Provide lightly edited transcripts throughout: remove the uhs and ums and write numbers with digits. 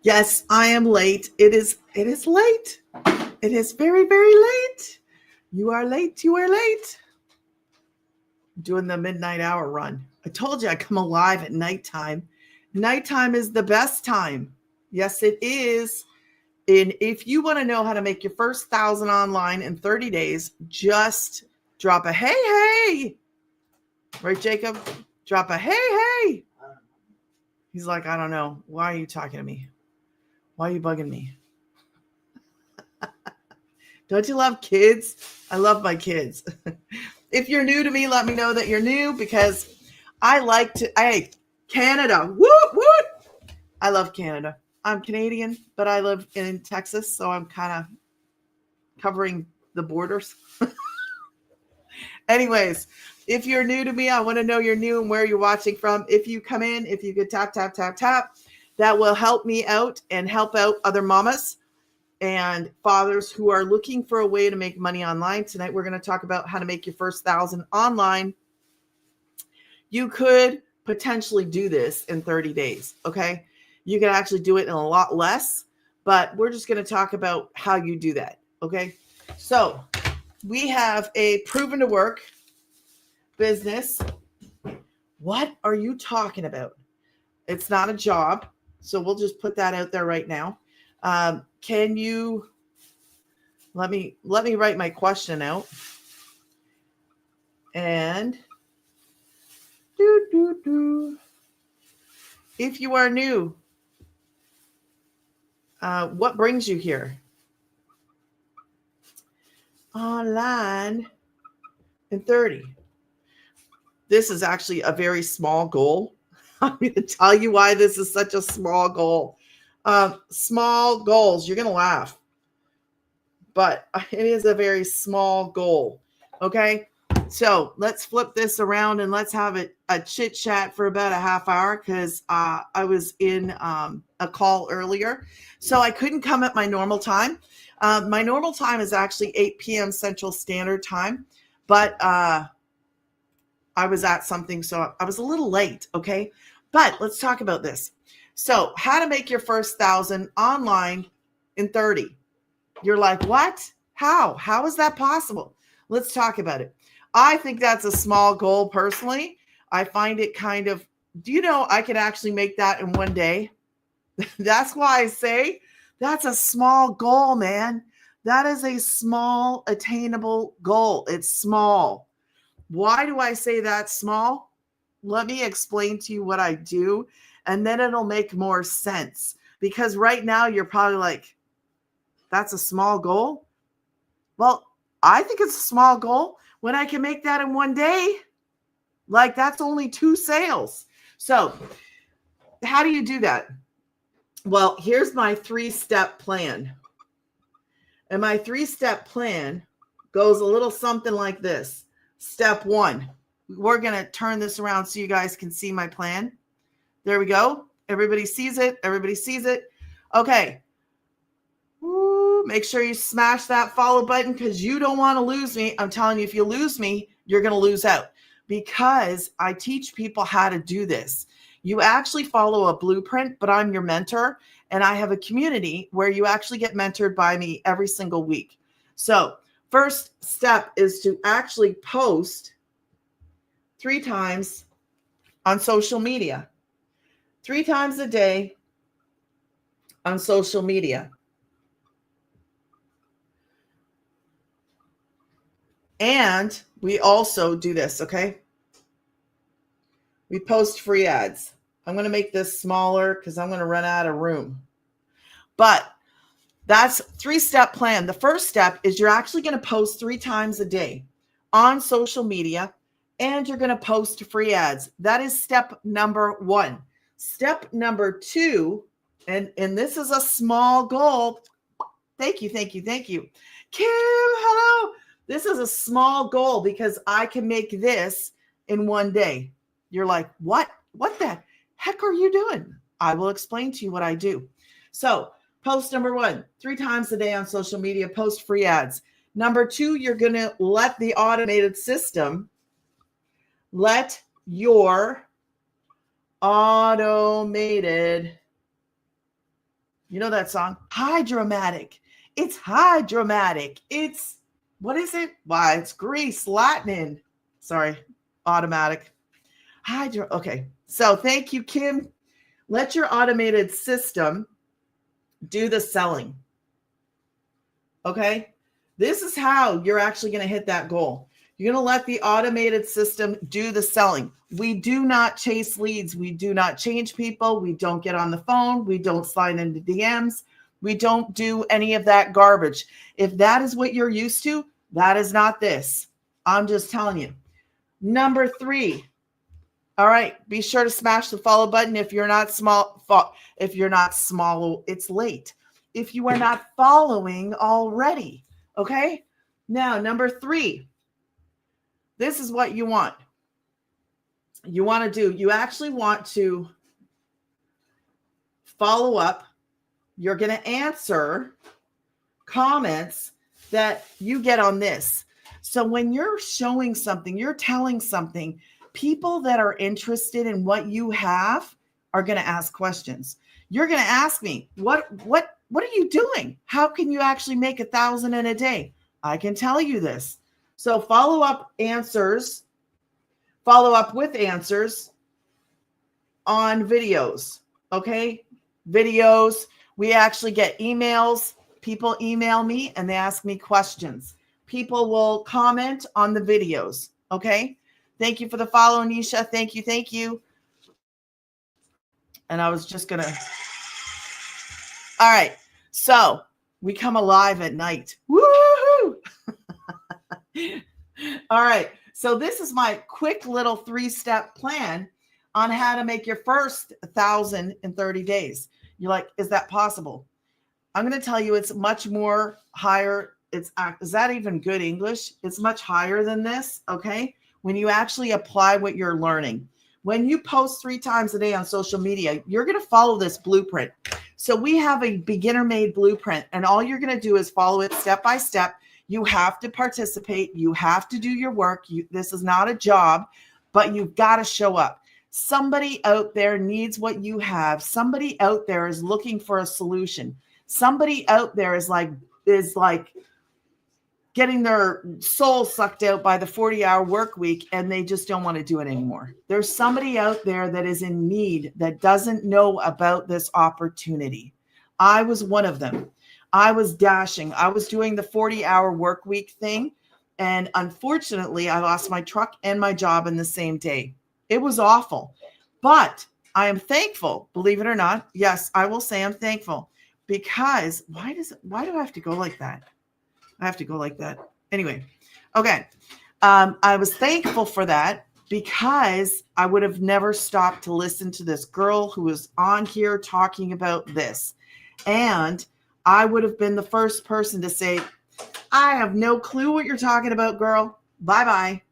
Yes, I am late. It is late. It is very, very late. You are late. You are late. Doing the midnight hour run. I told you I come alive at nighttime. Nighttime is the best time. Yes, it is. And if you want to know how to make your first 1,000 online in 30 days, just drop a hey, hey. Right, Jacob? Drop a hey, hey. He's like, I don't know. Why are you talking to me? Why are you bugging me? Don't you love kids? I love my kids. If you're new to me, let me know that you're new because I like to. Hey, Canada. Woot, woot. I love Canada. I'm Canadian, but I live in Texas, so I'm kind of covering the borders. Anyways, if you're new to me, I want to know you're new and where you're watching from. If you come in, if you could tap, tap, tap, tap, that will help me out and help out other mamas and fathers who are looking for a way to make money online. Tonight, we're going to talk about how to make your first 1,000 online. You could potentially do this in 30 days. Okay. You can actually do it in a lot less, but we're just going to talk about how you do that. Okay. So we have a proven to work business. What are you talking about? It's not a job. So we'll just put that out there right now. Can you let me write my question out. And if you are new, what brings you here? Online in 30. This is actually a very small goal. I'm going to tell you why this is such a small goal. Small goals, you're going to laugh, but it is a very small goal. Okay. So let's flip this around and let's have a chit chat for about a half hour because I was in a call earlier. So I couldn't come at my normal time. My normal time is actually 8 p.m. Central Standard Time, but I was at something, so I was a little late. Okay. But let's talk about this. So how to make your first 1,000 online in 30. You're like, what? How is that possible? Let's talk about it. I think that's a small goal personally. I find it kind of, do you know I could actually make that in one day? That's why I say that's a small goal, man. That is a small attainable goal. It's small. Why do I say that's small? Let me explain to you what I do, and then it'll make more sense. Because right now you're probably like, that's a small goal? Well, I think it's a small goal when I can make that in one day. Like, that's only 2 sales. So how do you do that? Well, here's my 3-step plan. And my 3-step plan goes a little something like this. Step 1, we're going to turn this around so you guys can see my plan. There we go. Everybody sees it. Everybody sees it. Okay. Make sure you smash that follow button because you don't want to lose me. I'm telling you, if you lose me, you're going to lose out because I teach people how to do this. You actually follow a blueprint, but I'm your mentor, and I have a community where you actually get mentored by me every single week. So first step is to actually post 3 times on social media, 3 times a day on social media. And we also do this, okay? We post free ads. I'm going to make this smaller because I'm going to run out of room. But that's 3-step plan. The first step is you're actually going to post 3 times a day on social media, and you're going to post free ads. That is step number 1. Step number 2, and this is a small goal. Thank you. Kim, hello. This is a small goal because I can make this in one day. You're like, what? What the heck are you doing? I will explain to you what I do. So post number 1, 3 times a day on social media, post free ads. Number 2, you're going to let the automated system, let your automated You know that song? Hydromatic. It's hydromatic. It's, what is it? Why, it's grease, Latin. Sorry, automatic. Hydro. Okay. So thank you, Kim. Let your automated system do the selling. Okay. This is how you're actually going to hit that goal. You're going to let the automated system do the selling. We do not chase leads. We do not change people. We don't get on the phone. We don't slide into DMs. We don't do any of that garbage. If that is what you're used to, that is not this. I'm just telling you. Number 3. All right. Be sure to smash the follow button. If you're not small, it's late. If you are not following already. Okay. Now, number 3. This is what you want. You want to do, you actually want to follow up. You're going to answer comments that you get on this. So when you're showing something, you're telling something, people that are interested in what you have are going to ask questions. You're going to ask me, what are you doing? How can you actually make 1,000 in a day? I can tell you this. So follow up with answers on videos. Okay. Videos. We actually get emails. People email me and they ask me questions. People will comment on the videos. Okay. Thank you for the follow, Nisha. Thank you. Thank you. And I was just going to. All right. So we come alive at night. Woohoo! All right. So this is my quick little 3-step plan on how to make your first 1,000 in 30 days. You're like, is that possible? I'm going to tell you it's much more higher. Is that even good English? It's much higher than this. Okay. When you actually apply what you're learning, when you post 3 times a day on social media, you're going to follow this blueprint. So we have a beginner made blueprint and all you're going to do is follow it step by step. You have to participate. You have to do your work. This is not a job, but you've got to show up. Somebody out there needs what you have. Somebody out there is looking for a solution. Somebody out there is like getting their soul sucked out by the 40-hour work week and they just don't want to do it anymore. There's somebody out there that is in need that doesn't know about this opportunity. I was one of them. I was dashing. I was doing the 40-hour work week thing. And unfortunately, I lost my truck and my job in the same day. It was awful. But I am thankful, believe it or not. Yes, I will say I'm thankful because why do I have to go like that? I have to go like that. Anyway, okay. I was thankful for that because I would have never stopped to listen to this girl who was on here talking about this. And I would have been the first person to say, I have no clue what you're talking about, girl. Bye-bye.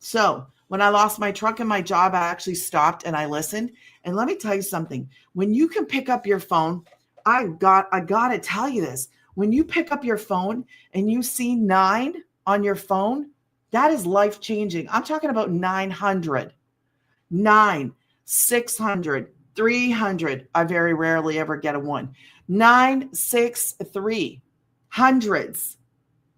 So when I lost my truck and my job, I actually stopped and I listened. And let me tell you something. When you can pick up your phone, I got to tell you this. When you pick up your phone and you see 9 on your phone, that is life-changing. I'm talking about 900, 9, 600, 300. I very rarely ever get a 1. 963, hundreds.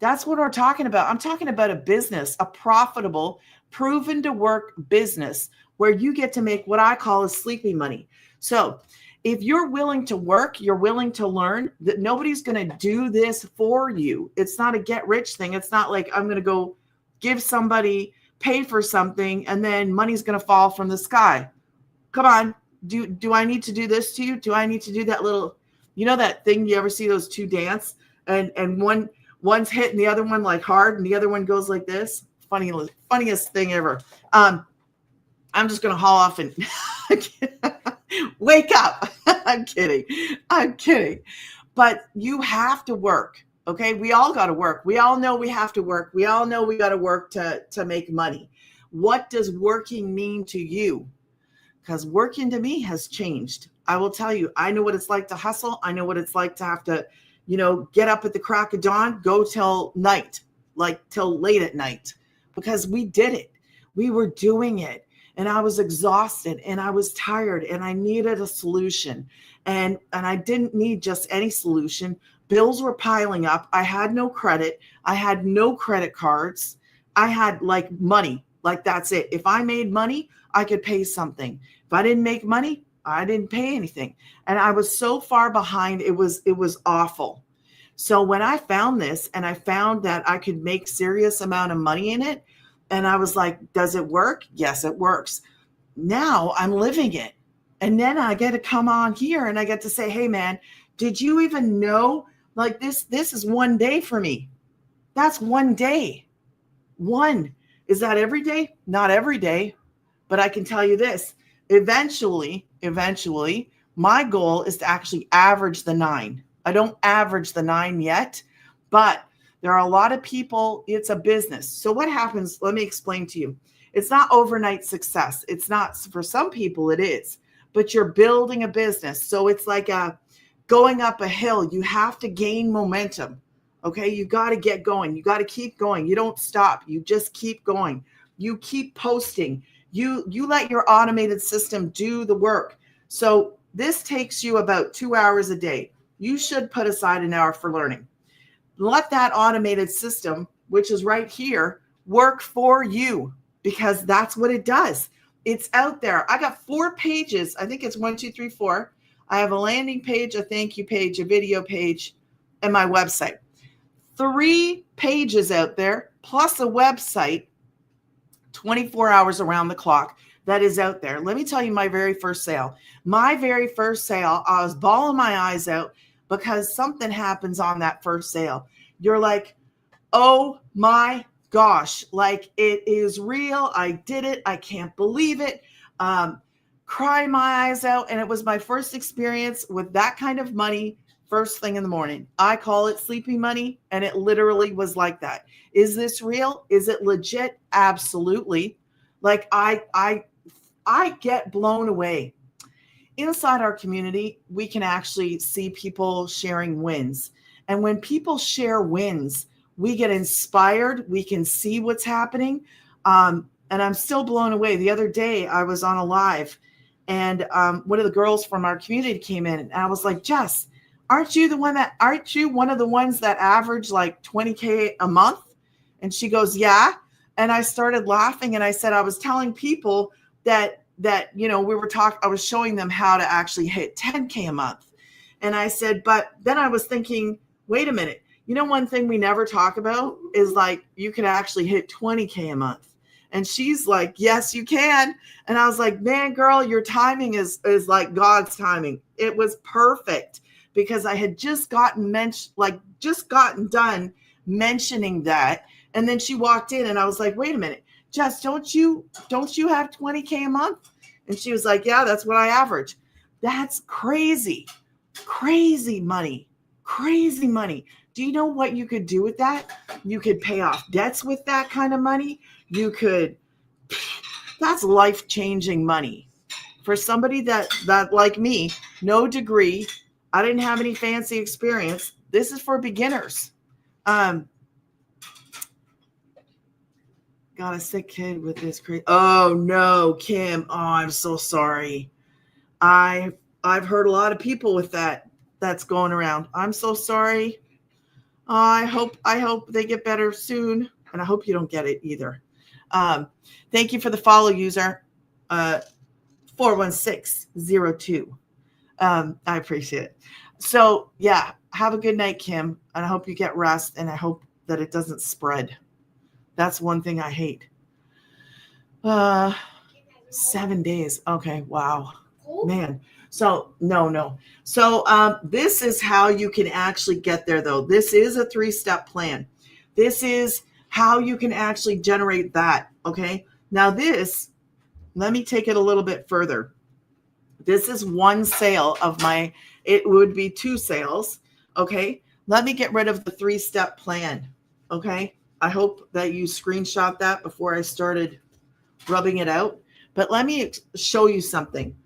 That's what we're talking about. I'm talking about a business, a profitable, proven to work business where you get to make what I call a sleepy money. So if you're willing to work, you're willing to learn, that nobody's going to do this for you. It's not a get rich thing. It's not like I'm going to go give somebody, pay for something, and then money's going to fall from the sky. Come on. Do I need to do this to you? Do I need to do that little, you know, that thing you ever see those 2 dance and one's hitting the other one like hard and the other one goes like this? Funniest thing ever. I'm just going to haul off and wake up. I'm kidding. But you have to work. Okay. We all got to work. We all know we have to work. We all know we got to work to make money. What does working mean to you? Because working to me has changed. I will tell you, I know what it's like to hustle. I know what it's like to have to, get up at the crack of dawn, go till night, like till late at night, because we did it. We were doing it. and I was exhausted and I was tired and I needed a solution. And I didn't need just any solution. Bills were piling up. I had no credit. I had no credit cards. I had like money. Like that's it. If I made money, I could pay something. If I didn't make money, I didn't pay anything. And I was so far behind. It was awful. So when I found this and I found that I could make serious amount of money in it, and I was like, does it work? Yes, it works. Now I'm living it. And then I get to come on here and I get to say, hey man, did you even know like this is one day for me? That's one day. One. Is that every day? Not every day. But I can tell you this, eventually, my goal is to actually average the 9. I don't average the 9 yet, but there are a lot of people, it's a business. So what happens, let me explain to you. It's not overnight success. It's not, for some people it is, but you're building a business. So it's like going up a hill. You have to gain momentum. Okay, you got to get going. You got to keep going. You don't stop. You just keep going. You keep posting. You let your automated system do the work. So this takes you about 2 hours a day. You should put aside an hour for learning. Let that automated system, which is right here, work for you, because that's what it does. It's out there. I got 4 pages. I think it's 1, 2, 3, 4. I have a landing page, a thank you page, a video page, and my website. 3 pages out there, plus a website, 24 hours around the clock that is out there. Let me tell you my very first sale. My very first sale, I was bawling my eyes out because something happens on that first sale. You're like, oh my gosh, like it is real. I did it. I can't believe it. Cry my eyes out. And it was my first experience with that kind of money first thing in the morning. I call it sleepy money. And it literally was like that. Is this real? Is it legit? Absolutely. Like I get blown away. Inside our community, we can actually see people sharing wins. And when people share wins, we get inspired. We can see what's happening. And I'm still blown away. The other day I was on a live and one of the girls from our community came in and I was like, Jess, aren't you one of the ones that average like 20K a month? And she goes, yeah. And I started laughing and I said, I was telling people that, you know, I was showing them how to actually hit 10K a month. And I said, but then I was thinking, wait a minute, you know, one thing we never talk about is like, you can actually hit 20K a month. And she's like, yes, you can. And I was like, man, girl, your timing is like God's timing. It was perfect because I had just gotten done mentioning that. And then she walked in and I was like, wait a minute, Jess, don't you have 20K a month? And she was like, yeah, that's what I average. That's crazy, crazy money, crazy money. Do you know what you could do with that? You could pay off debts with that kind of money. That's life-changing money. For somebody that like me, no degree, I didn't have any fancy experience. This is for beginners. Got a sick kid with this crazy. Oh no, Kim. Oh, I'm so sorry. I've heard a lot of people with that's going around. I'm so sorry. I hope they get better soon, and I hope you don't get it either. Thank you for the follow, user 41602. I appreciate it. So yeah, have a good night, Kim, and I hope you get rest, and I hope that it doesn't spread. That's one thing I hate. 7 days. Okay. Wow, man. So no. So this is how you can actually get there, though. This is a 3-step plan. This is how you can actually generate that. Okay. Now let me take it a little bit further. This is one sale of it would be 2 sales. Okay. Let me get rid of the 3-step plan. Okay. I hope that you screenshot that before I started rubbing it out. But let me show you something.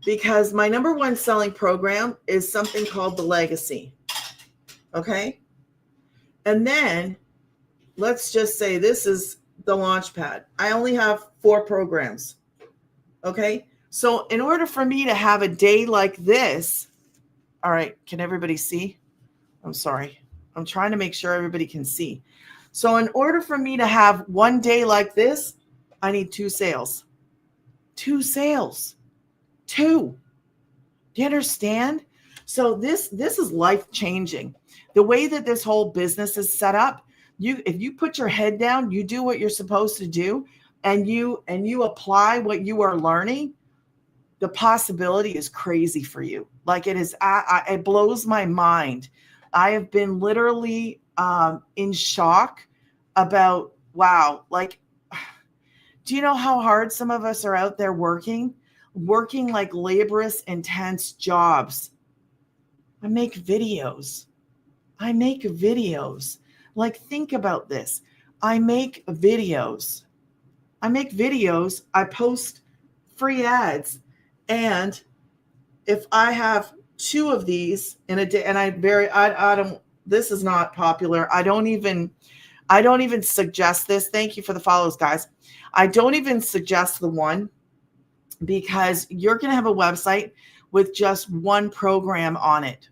Because my number 1 selling program is something called the Legacy. Okay. And then let's just say this is the Launchpad. I only have 4 programs. Okay. So in order for me to have a day like this, all right, can everybody see? I'm sorry. I'm trying to make sure everybody can see. So in order for me to have one day like this, I need 2 sales. 2 sales. 2. Do you understand? So this is life changing. The way that this whole business is set up, if you put your head down, you do what you're supposed to do, and you apply what you are learning, the possibility is crazy for you. Like it is, it blows my mind. I have been literally in shock about, wow, like, do you know how hard some of us are out there working like laborious, intense jobs? I make videos. Like, think about this. I make videos. I post free ads. And if I have 2 of these in a day, and I don't, this is not popular. I don't even suggest this. Thank you for the follows, guys. I don't even suggest the one, because you're going to have a website with just 1 program on it.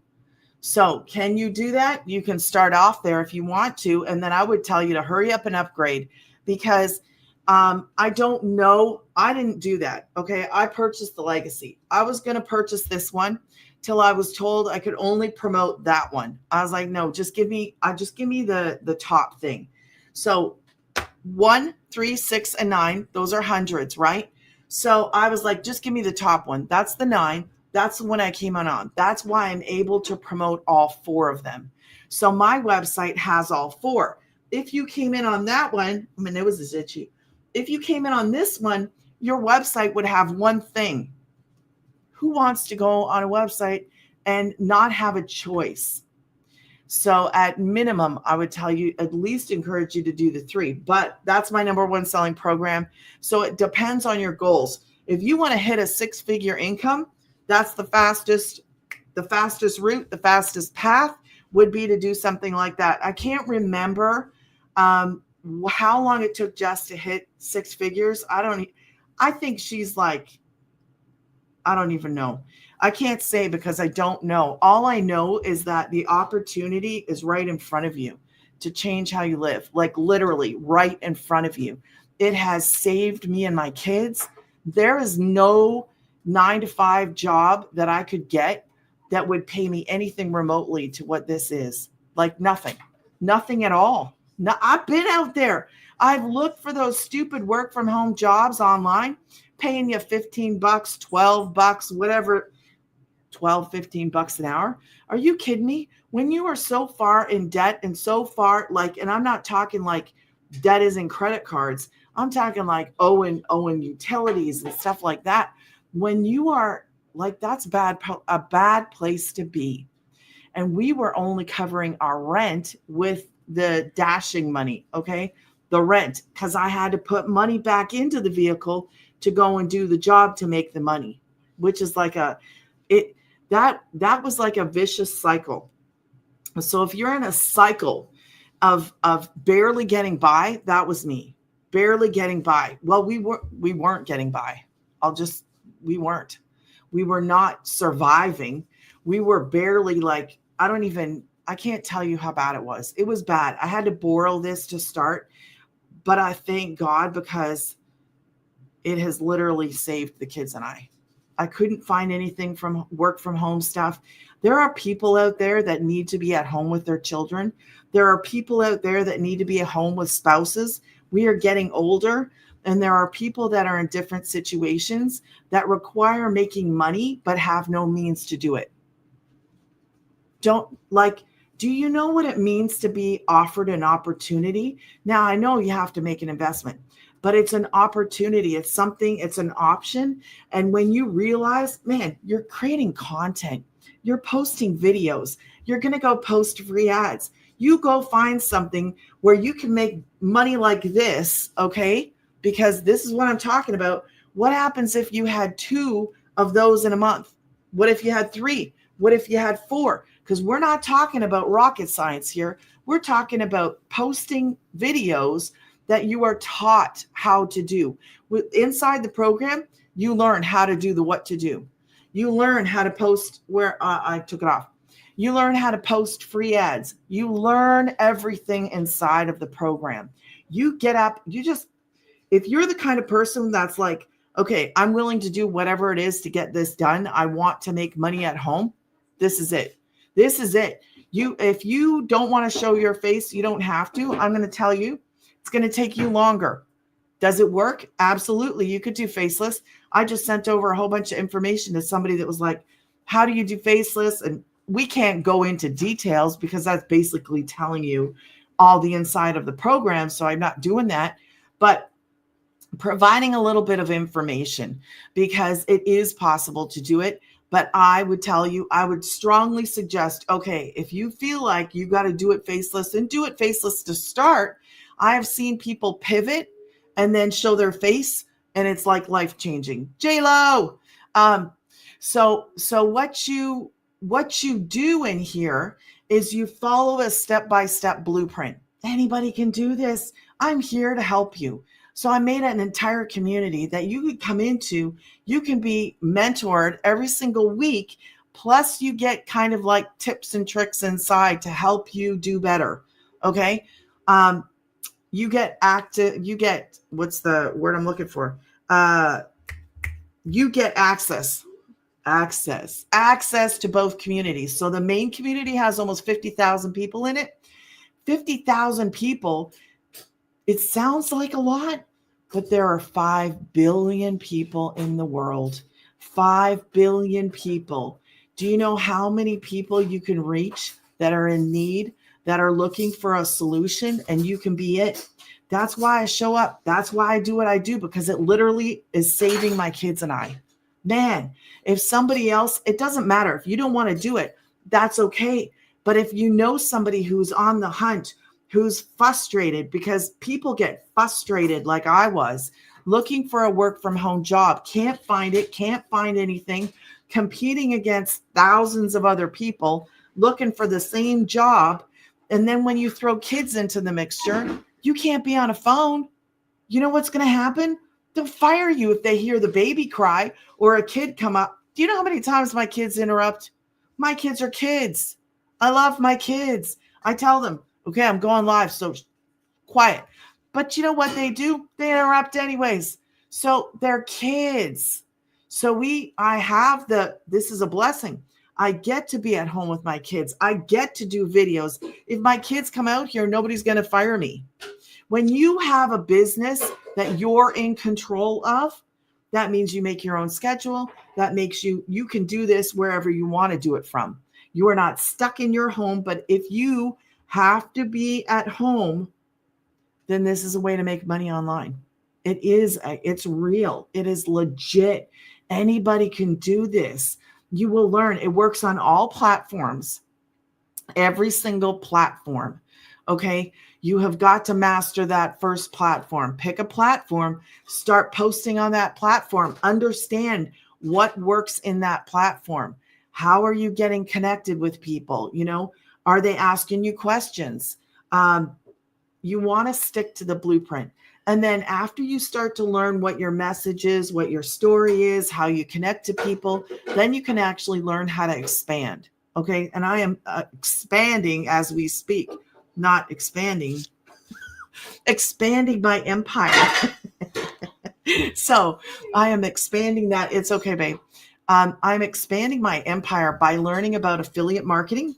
So can you do that? You can start off there if you want to. And then I would tell you to hurry up and upgrade, because I don't know. I didn't do that. Okay. I purchased the Legacy. I was going to purchase this one till I was told I could only promote that one. I was like, no, just give me the top thing. So 1, 3, 6, and 9, those are hundreds, right? So I was like, just give me the top one. That's the 9. That's the one I came on. That's why I'm able to promote all 4 of them. So my website has all 4. If you came in on that one, I mean, it was a itchy. If you came in on this one, your website would have 1 thing. Who wants to go on a website and not have a choice? So at minimum, I would tell you, at least encourage you to do the 3, but that's my number 1 selling program. So it depends on your goals. If you want to hit a 6-figure income, that's the fastest route, the fastest path would be to do something like that. I can't remember how long it took Jess to hit 6 figures. I think she's like, I don't even know. I can't say because I don't know. All I know is that the opportunity is right in front of you to change how you live, like literally right in front of you. It has saved me and my kids. There is no 9-to-5 job that I could get that would pay me anything remotely to what this is. Like nothing at all. No, I've been out there. I've looked for those stupid work from home jobs online, paying you $15, $12, whatever, $12, $15 an hour. Are you kidding me? When you are so far in debt and so far, like, and I'm not talking like debt is in credit cards. I'm talking like owing utilities and stuff like that. When you are like, that's a bad place to be. And we were only covering our rent with the dashing money. Okay. The rent, because I had to put money back into the vehicle to go and do the job to make the money, which is like that was like a vicious cycle. So if you're in a cycle of barely getting by, that was me. Barely getting by. Well, we weren't getting by. We weren't. We were not surviving. We were barely, like, I can't tell you how bad it was. It was bad. I had to borrow this to start, but I thank God because it has literally saved the kids and I. I couldn't find anything from work from home stuff. There are people out there that need to be at home with their children. There are people out there that need to be at home with spouses. We are getting older, and there are people that are in different situations that require making money but have no means to do it. Do you know what it means to be offered an opportunity? Now, I know you have to make an investment, but it's an opportunity. It's something, it's an option. And when you realize, man, you're creating content, you're posting videos, you're going to go post free ads. You go find something where you can make money like this, okay? Because this is what I'm talking about. What happens if you had 2 of those in a month? What if you had 3? What if you had 4? Because we're not talking about rocket science here. We're talking about posting videos that you are taught how to do. Inside the program, you learn how to do the what to do. You learn how to post where I took it off. You learn how to post free ads. You learn everything inside of the program. You get up, if you're the kind of person that's like, okay, I'm willing to do whatever it is to get this done. I want to make money at home. This is it. This is it. If you don't want to show your face, you don't have to. I'm going to tell you, it's going to take you longer. Does it work? Absolutely. You could do faceless. I just sent over a whole bunch of information to somebody that was like, how do you do faceless? And we can't go into details because that's basically telling you all the inside of the program. So I'm not doing that. But providing a little bit of information, because it is possible to do it. But I would tell you, I would strongly suggest, okay, if you feel like you got to do it faceless, and do it faceless to start. I have seen people pivot and then show their face, and it's like life-changing. J-Lo. So what you do in here is you follow a step-by-step blueprint. Anybody can do this. I'm here to help you. So I made an entire community that you could come into. You can be mentored every single week. Plus you get kind of like tips and tricks inside to help you do better. Okay. You get active. You get, what's the word I'm looking for? You get access to both communities. So the main community has almost 50,000 people in it. 50,000 people. It sounds like a lot, but there are 5 billion people in the world. 5 billion people. Do you know how many people you can reach that are in need, that are looking for a solution, and you can be it? That's why I show up. That's why I do what I do, because it literally is saving my kids and I. Man, if somebody else, it doesn't matter. If you don't want to do it, that's okay. But if you know somebody who's on the hunt, who's frustrated, because people get frustrated like I was, looking for a work from home job, can't find it, can't find anything, competing against thousands of other people, looking for the same job. And then when you throw kids into the mixture, you can't be on a phone. You know what's going to happen? They'll fire you if they hear the baby cry or a kid come up. Do you know how many times my kids interrupt? My kids are kids. I love my kids. I tell them, okay, I'm going live, so quiet. But you know what they do? They interrupt anyways. So they're kids. So this is a blessing. I get to be at home with my kids. I get to do videos. If my kids come out here, nobody's going to fire me. When you have a business that you're in control of, that means you make your own schedule. That makes you can do this wherever you want to do it from. You are not stuck in your home, but if you have to be at home, then this is a way to make money online. It's real. It is legit. Anybody can do this. You will learn. It works on all platforms, every single platform. Okay. You have got to master that first platform. Pick a platform, start posting on that platform, understand what works in that platform. How are you getting connected with people? Are they asking you questions? You want to stick to the blueprint. And then after you start to learn what your message is, what your story is, how you connect to people, then you can actually learn how to expand. Okay. And I am expanding as we speak, not expanding, expanding my empire. So I am expanding that. It's okay, babe. I'm expanding my empire by learning about affiliate marketing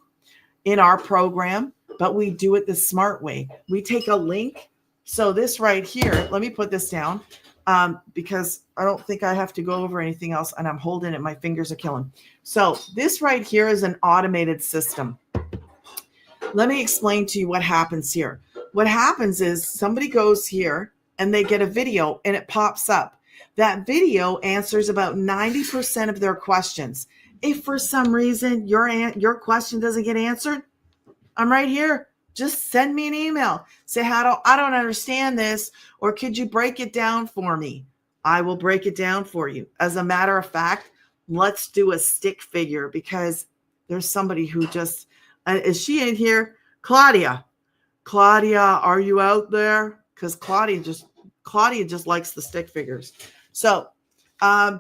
in our program, but we do it the smart way. We take a link. So this right here, let me put this down because I don't think I have to go over anything else, and I'm holding it. My fingers are killing. So this right here is an automated system. Let me explain to you what happens here. What happens is somebody goes here and they get a video and it pops up. That video answers about 90% of their questions. If for some reason your question doesn't get answered, I'm right here. Just send me an email. Say, I don't understand this, or could you break it down for me? I will break it down for you. As a matter of fact, let's do a stick figure, because there's somebody who is she in here? Claudia, are you out there? because Claudia just likes the stick figures. So I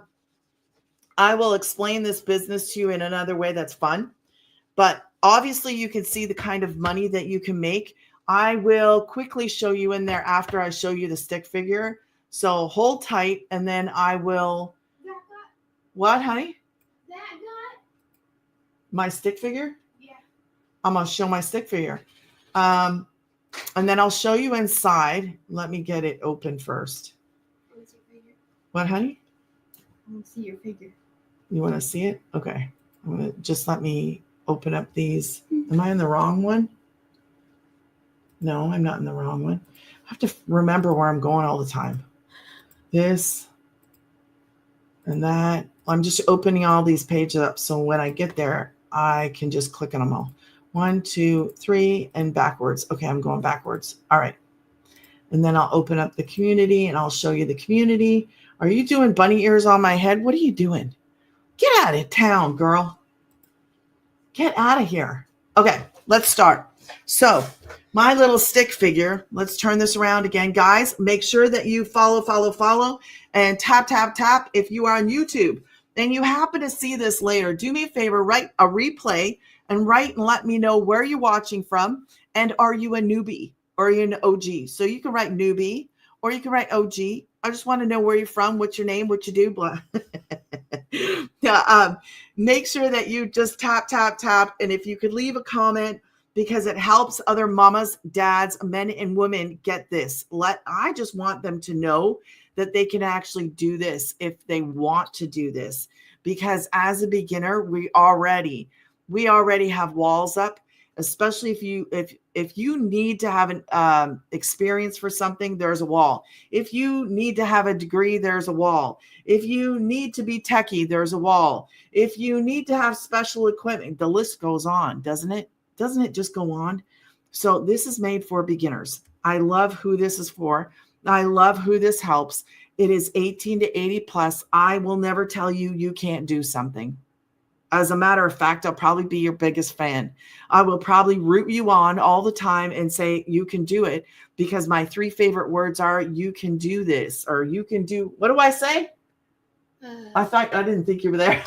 will explain this business to you in another way that's fun. But obviously you can see the kind of money that you can make. I will quickly show you in there after I show you the stick figure. So hold tight, and then I will. What, honey? My stick figure? Yeah. I'm going to show my stick figure. And then I'll show you inside. Let me get it open first. What, honey? I want to see your figure. You want to see it? Okay. I'm going to just let me open up these. Am I in the wrong one? No, I'm not in the wrong one. I have to remember where I'm going all the time. This and that. I'm just opening all these pages up, so when I get there, I can just click on them all. 1, 2, 3, and backwards. Okay, I'm going backwards. All right. And then I'll open up the community, and I'll show you the community. Are you doing bunny ears on my head? What are you doing? Get out of town, girl. Get out of here. Okay, let's start. So my little stick figure, let's turn this around again. Guys, make sure that you follow, and tap. If you are on YouTube and you happen to see this later, do me a favor, write a replay and let me know where you're watching from. And are you a newbie or are you an OG? So you can write newbie or you can write OG. I just want to know where you're from, what's your name, what you do, blah. Yeah, make sure that you just tap. And if you could leave a comment, because it helps other mamas, dads, men and women get this. I just want them to know that they can actually do this if they want to do this. Because as a beginner, we already have walls up, especially if you need to have an experience for something, there's a wall. If you need to have a degree, there's a wall. If you need to be techie, there's a wall. If you need to have special equipment, the list goes on, doesn't it? Doesn't it just go on? So this is made for beginners. I love who this is for. I love who this helps. It is 18 to 80 plus. I will never tell you you can't do something. As a matter of fact, I'll probably be your biggest fan. I will probably root you on all the time and say you can do it, because my 3 favorite words are you can do this, or you can do, what do I say? I didn't think you were there.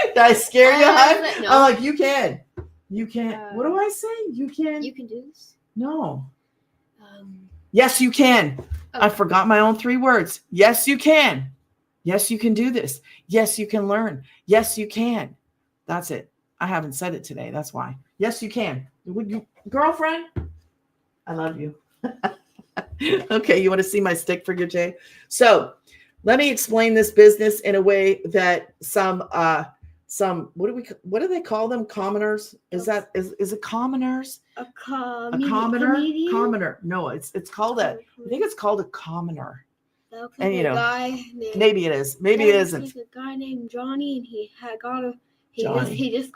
Did I scare you, huh? No. I'm like, you can. You can't. What do I say? You can. You can do this? No. Yes, you can. Okay. I forgot my own 3 words. Yes, you can. Yes, you can do this. Yes, you can learn. Yes, you can. That's it. I haven't said it today. That's why. Yes, you can. Would you, girlfriend? I love you. Okay, you want to see my stick figure, Jay? So let me explain this business in a way that some what do they call them? Commoners? Is it commoners? A commoner? Comedian? Commoner. No, it's called I think it's called a commoner. And you know, maybe it is. Maybe it isn't. A guy named Johnny, and he just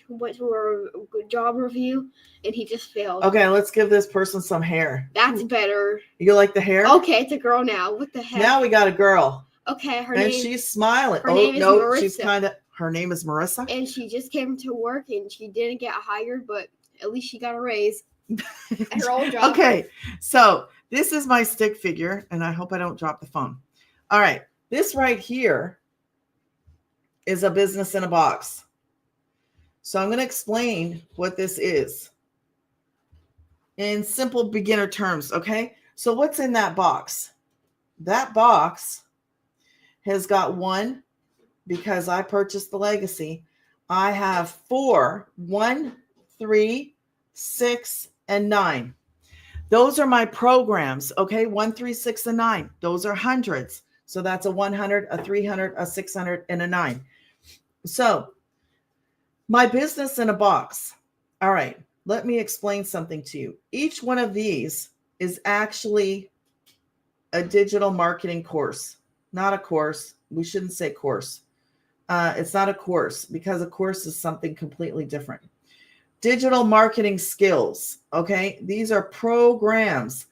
went to a job review, and he just failed. Okay, let's give this person some hair. That's better. You like the hair? Okay, it's a girl now. What the heck? Now we got a girl. Okay, she's smiling. Her name is Marissa. She's her name is Marissa. And she just came to work, and she didn't get hired, but at least she got a raise at her old job. Okay, so this is my stick figure, and I hope I don't drop the phone. All right, this right here is a business in a box. So I'm going to explain what this is in simple beginner terms, okay? So what's in that box? That box has got 1, because I purchased the legacy. I have 4, 1, 3, 6, and 9. Those are my programs, okay? 1, 3, 6, and 9. Those are hundreds. So that's a 100, a 300, a 600, and a 9. So my business in a box. All right, let me explain something to you. Each one of these is actually a digital marketing course, not a course. We shouldn't say course. It's not a course, because a course is something completely different. Digital marketing skills. Okay. These are programs,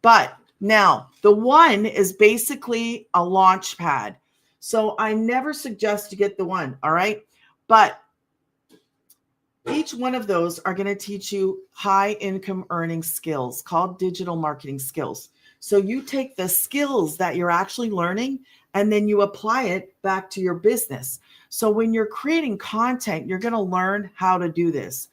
but now the 1 is basically a launch pad. So I never suggest to get the 1. All right. But Each one of those are going to teach you high income earning skills called digital marketing skills. So you take the skills that you're actually learning and then you apply it back to your business. So when you're creating content, you're going to learn how to do this.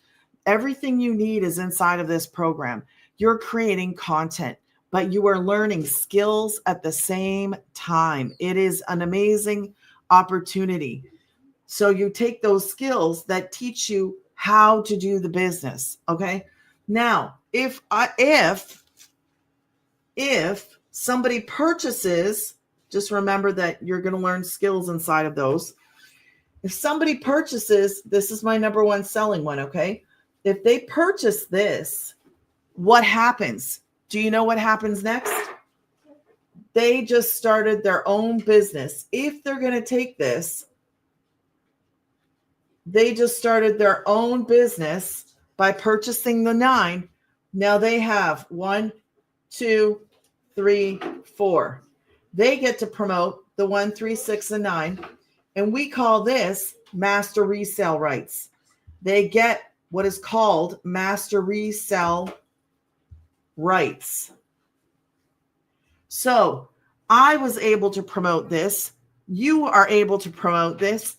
Everything you need is inside of this program. You're creating content, but you are learning skills at the same time. It is an amazing opportunity. So you take those skills that teach you how to do the business. Okay. Now, if somebody purchases, just remember that you're going to learn skills inside of those. If somebody purchases, this is my number one selling one. Okay. If they purchase this, what happens? Do you know what happens next? They just started their own business. If they're going to take this, they just started their own business by purchasing the 9. Now they have 1, 2, 3, 4. They get to promote the 1, 3, 6, and 9. And we call this master resale rights. They get what is called master resale rights. So I was able to promote this. You are able to promote this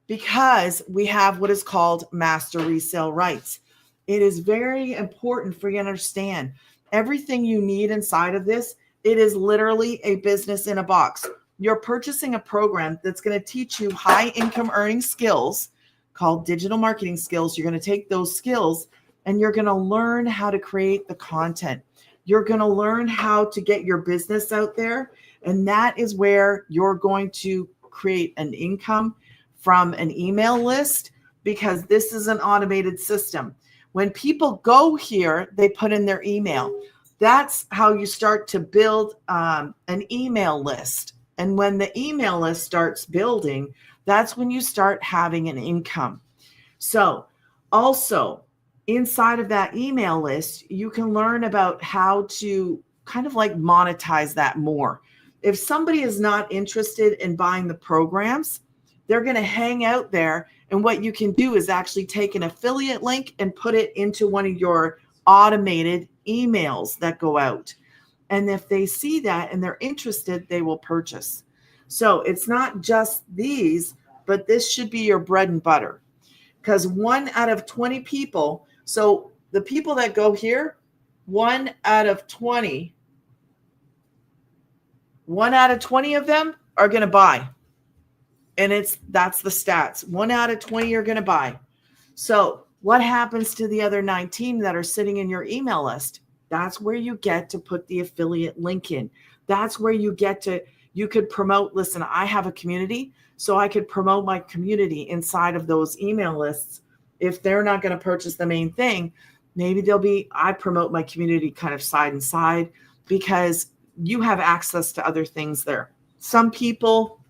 because we have what is called master resale rights. It is very important for you to understand everything you need inside of this. It is literally a business in a box. You're purchasing a program that's going to teach you high income earning skills called digital marketing skills. You're going to take those skills and you're going to learn how to create the content. You're going to learn how to get your business out there. And that is where you're going to create an income from an email list, because this is an automated system. When people go here, they put in their email. That's how you start to build an email list. And when the email list starts building, that's when you start having an income. So also inside of that email list, you can learn about how to kind of like monetize that more. If somebody is not interested in buying the programs, they're going to hang out there. And what you can do is actually take an affiliate link and put it into one of your automated emails that go out. And if they see that and they're interested, they will purchase. So it's not just these, but this should be your bread and butter. Because 1 out of 20 people, so the people that go here, 1 out of 20 of them are going to buy. And that's the stats. 1 out of 20 are going to buy. So what happens to the other 19 that are sitting in your email list? That's where you get to put the affiliate link in. That's where you could promote, listen, I have a community, so I could promote my community inside of those email lists. If they're not going to purchase the main thing, maybe I promote my community kind of side and side, because you have access to other things there. Some people,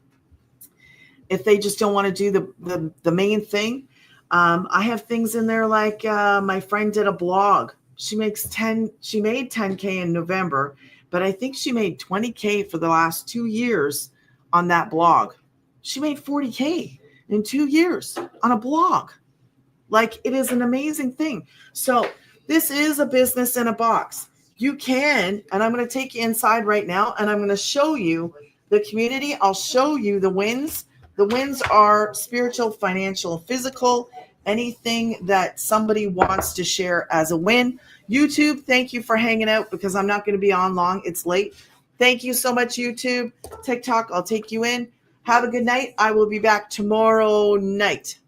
if they just don't want to do the main thing, I have things in there like my friend did a blog. She made 10K in November, but I think she made 20K for the last 2 years on that blog. She made 40K in 2 years on a blog. Like, it is an amazing thing. So this is a business in a box. You can, and I'm going to take you inside right now, and I'm going to show you the community. I'll show you the wins. The wins are spiritual, financial, physical, anything that somebody wants to share as a win. YouTube, thank you for hanging out, because I'm not going to be on long. It's late. Thank you so much, YouTube. TikTok, I'll take you in. Have a good night. I will be back tomorrow night.